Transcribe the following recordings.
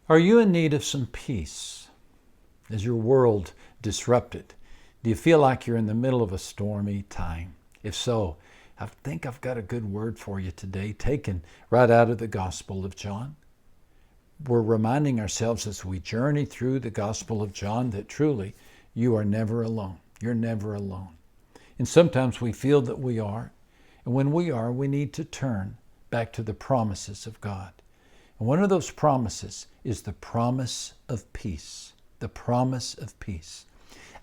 Are you in need of some peace? Is your world disrupted? Do you feel like you're in the middle of a stormy time? If so, I think I've got a good word for you today, taken right out of the Gospel of John. We're reminding ourselves as we journey through the Gospel of John that truly you are never alone. You're never alone. And sometimes we feel that we are. And when we are, we need to turn back to the promises of God. And one of those promises is the promise of peace. The promise of peace.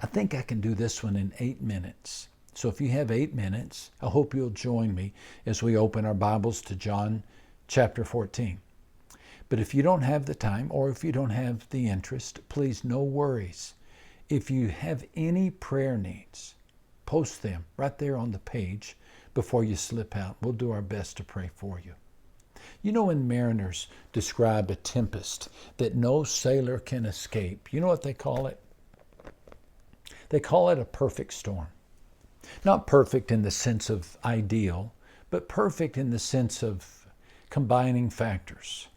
I think I can do this one in 8 minutes. So if you have 8 minutes, I hope you'll join me as we open our Bibles to John chapter 14. But if you don't have the time or if you don't have the interest, please, no worries. If you have any prayer needs, post them right there on the page before you slip out. We'll do our best to pray for you. You know, when mariners describe a tempest that no sailor can escape, you know what they call it? They call it a perfect storm. Not perfect in the sense of ideal, but perfect in the sense of combining factors.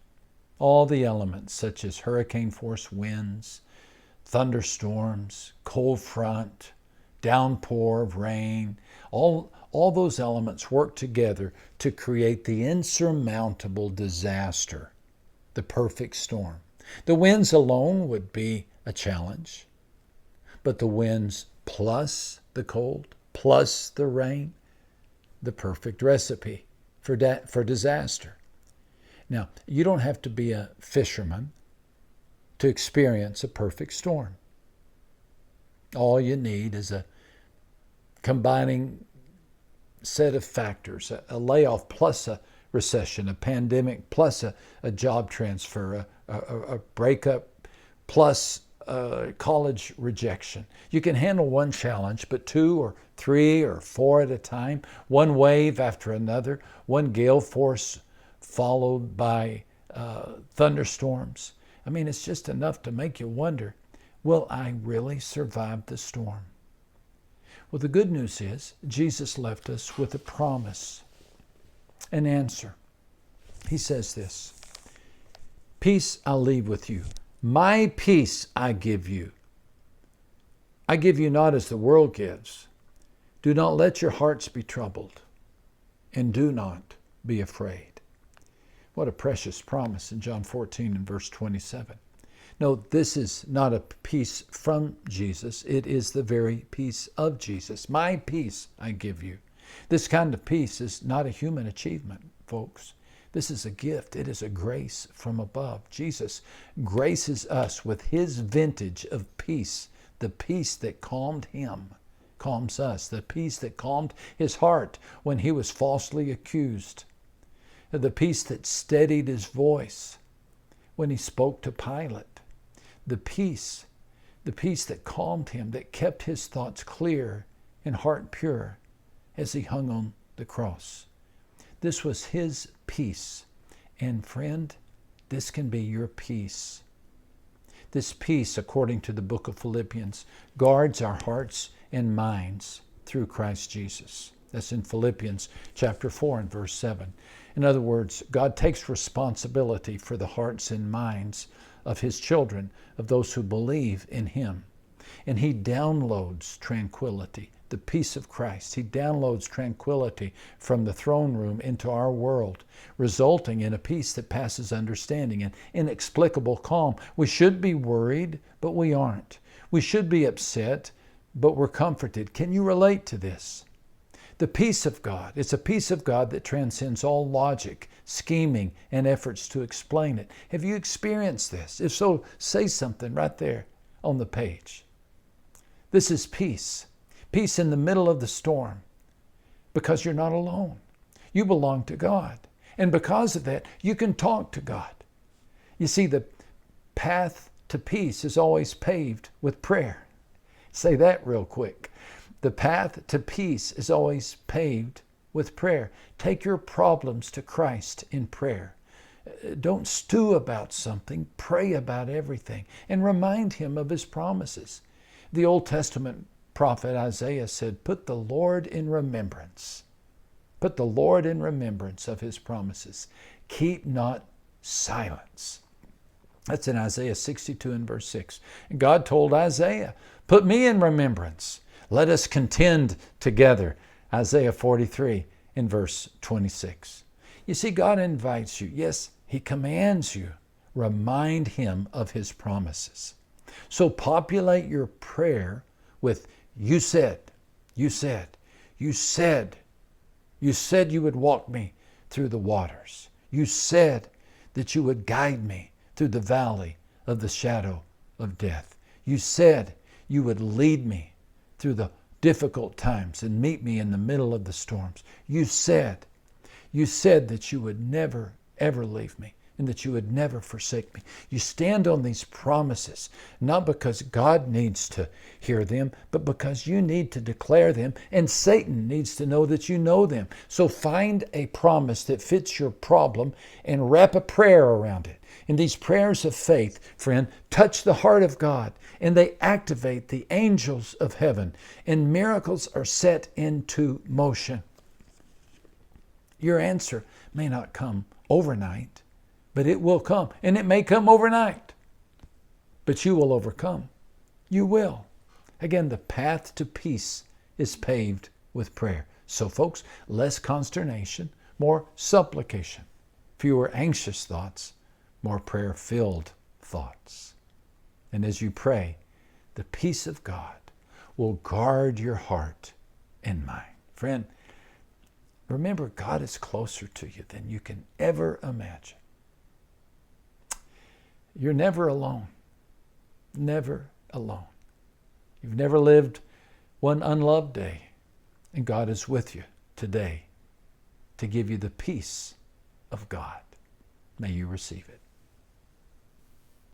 All the elements such as hurricane force winds, thunderstorms, cold front, downpour of rain, all those elements work together to create the insurmountable disaster, the perfect storm. The winds alone would be a challenge, but the winds plus the cold, plus the rain, the perfect recipe for disaster. Now, you don't have to be a fisherman to experience a perfect storm. All you need is a combining set of factors, a layoff plus a recession, a pandemic plus a job transfer, a breakup plus college rejection. You can handle one challenge, but 2 or 3 or 4 at a time, one wave after another, one gale force followed by thunderstorms. I mean, it's just enough to make you wonder, will I really survive the storm? Well, the good news is Jesus left us with a promise, an answer. He says this, "Peace I leave with you. My peace I give you. I give you not as the world gives. Do not let your hearts be troubled, and do not be afraid." What a precious promise in John 14 and verse 27. No, this is not a peace from Jesus. It is the very peace of Jesus. My peace I give you. This kind of peace is not a human achievement, folks. This is a gift. It is a grace from above. Jesus graces us with his vintage of peace, the peace that calmed him, calms us, the peace that calmed his heart when he was falsely accused, the peace that steadied his voice when he spoke to Pilate, the peace that calmed him, that kept his thoughts clear and heart pure as he hung on the cross. This was his peace. And friend, this can be your peace. This peace, according to the book of Philippians, guards our hearts and minds through Christ Jesus. That's in Philippians chapter 4 and verse 7. In other words, God takes responsibility for the hearts and minds of his children, of those who believe in him. And he downloads tranquility, the peace of Christ. He downloads tranquility from the throne room into our world, resulting in a peace that passes understanding, an inexplicable calm. We should be worried, but we aren't. We should be upset, but we're comforted. Can you relate to this? The peace of God. It's a peace of God that transcends all logic, scheming, and efforts to explain it. Have you experienced this? If so, say something right there on the page. This is peace. Peace in the middle of the storm, because you're not alone. You belong to God. And because of that, you can talk to God. You see, the path to peace is always paved with prayer. Say that real quick. The path to peace is always paved with prayer. Take your problems to Christ in prayer. Don't stew about something. Pray about everything and remind him of his promises. The Old Testament prophet Isaiah said, "Put the Lord in remembrance. Put the Lord in remembrance of his promises. Keep not silence." That's in Isaiah 62 and verse 6. And God told Isaiah, put me in remembrance. Let us contend together. Isaiah 43 in verse 26. You see, God invites you. Yes, He commands you. Remind Him of His promises. So populate your prayer with, you said, you said, you said, you said you would walk me through the waters. You said that you would guide me through the valley of the shadow of death. You said you would lead me through the difficult times and meet me in the middle of the storms. You said that you would never, ever leave me and that you would never forsake me. You stand on these promises, not because God needs to hear them, but because you need to declare them, and Satan needs to know that you know them. So find a promise that fits your problem and wrap a prayer around it. And these prayers of faith, friend, touch the heart of God, and they activate the angels of heaven, and miracles are set into motion. Your answer may not come overnight, but it will come, and it may come overnight. But you will overcome. You will. Again, the path to peace is paved with prayer. So, folks, less consternation, more supplication, fewer anxious thoughts, more prayer-filled thoughts. And as you pray, the peace of God will guard your heart and mind. Friend, remember, God is closer to you than you can ever imagine. You're never alone. Never alone. You've never lived one unloved day, and God is with you today to give you the peace of God. May you receive it.